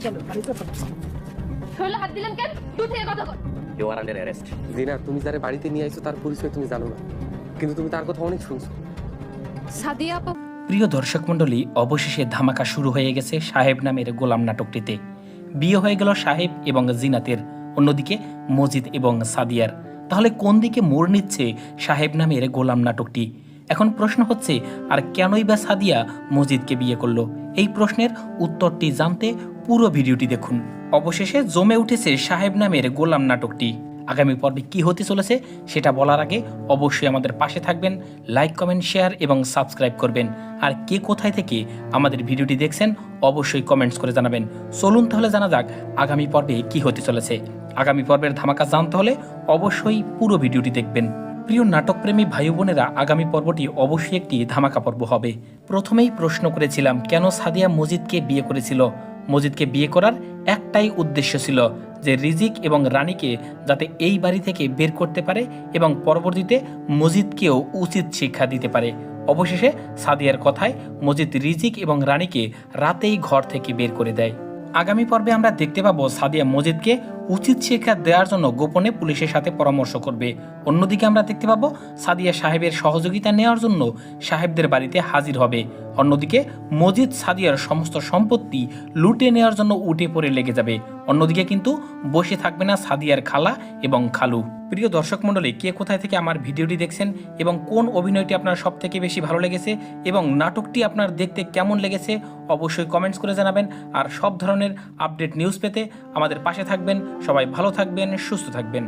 শরীরে হাত দিলেন কেন? দূর থেকে কথা বল। You are under arrest. Jina, তুমি যারে বাড়িতে নিয়ে আইছো তার পরিচয় তুমি জানো না, কিন্তু তুমি তার কথা অনেক শুনছো। সাদিয়া আপা, প্রিয় দর্শক মণ্ডলী, অবশেষে ধামাকা শুরু হয়ে গেছে সাহেব নামের গোলাম নাটকটিতে। বিয়ে হয়ে গেল সাহেব এবং জিনাতের, অন্যদিকে মজিদ এবং সাদিয়ার। তাহলে কোন দিকে মোড় নিচ্ছে সাহেব নামের গোলাম নাটকটি? এখন প্রশ্ন হচ্ছে, আর কেনই বা সাদিয়া মজিদকে বিয়ে করলো? এই প্রশ্নের উত্তরটি জানতে পুরো ভিডিওটি দেখুন। অবশেষে জমে উঠেছে সাহেব নামের গোলাম নাটকটি। আগামী পর্বে কি হতে চলেছে সেটা বলার আগে অবশ্যই আমাদের পাশে থাকবেন, লাইক, কমেন্ট, শেয়ার এবং সাবস্ক্রাইব করবেন। আর কে কোথায় থেকে আমাদের ভিডিওটি দেখছেন অবশ্যই কমেন্টস করে জানাবেন। চলুন তাহলে জানা যাক আগামী পর্বে কি হতে চলেছে। আগামী পর্বের ধামাকা জানতে হলে অবশ্যই পুরো ভিডিওটি দেখবেন। প্রিয় নাটকপ্রেমী ভাই বোনেরা, আগামী পর্বটি অবশ্যই একটি ধামাকা পর্ব হবে। প্রথমেই প্রশ্ন করেছিলাম কেন সাদিয়া মজিদকে বিয়ে করেছিল। মজিদকে বিয়ে করার একটাই উদ্দেশ্য ছিল, যে রিজিক এবং রানীকে যাতে এই বাড়ি থেকে বের করতে পারে এবং পরবর্তীতে মজিদকেও উচিত শিক্ষা দিতে পারে। অবশেষে সাদিয়ার কথায় মজিদ রিজিক এবং রানীকে রাতেই ঘর থেকে বের করে দেয়। আগামী পর্বে আমরা দেখতে পাবো সাদিয়া মজিদকে উচিত শিক্ষা দেওয়ার জন্য গোপনে পুলিশের সাথে পরামর্শ করবে। অন্যদিকে আমরা দেখতে পাবো সাদিয়া সাহেবের সহযোগিতা নেওয়ার জন্য সাহেবদের বাড়িতে হাজির হবে। অন্যদিকে মজিদ সাদিয়ার সমস্ত সম্পত্তি লুটে নেওয়ার জন্য উঠে পড়ে লেগে যাবে। অন্যদিকে কিন্তু বসে থাকবে না সাদিয়ার খালা এবং খালু। প্রিয় দর্শক মণ্ডলী, কে কোথায় থেকে আমার ভিডিওটি দেখছেন এবং কোন অভিনয়টি আপনার সব থেকে বেশি ভালো লেগেছে এবং নাটকটি আপনার দেখতে কেমন লেগেছে অবশ্যই কমেন্টস করে জানাবেন। আর সব ধরনের আপডেট নিউজ পেতে আমাদের পাশে থাকবেন। সবাই ভালো থাকবেন, সুস্থ থাকবেন।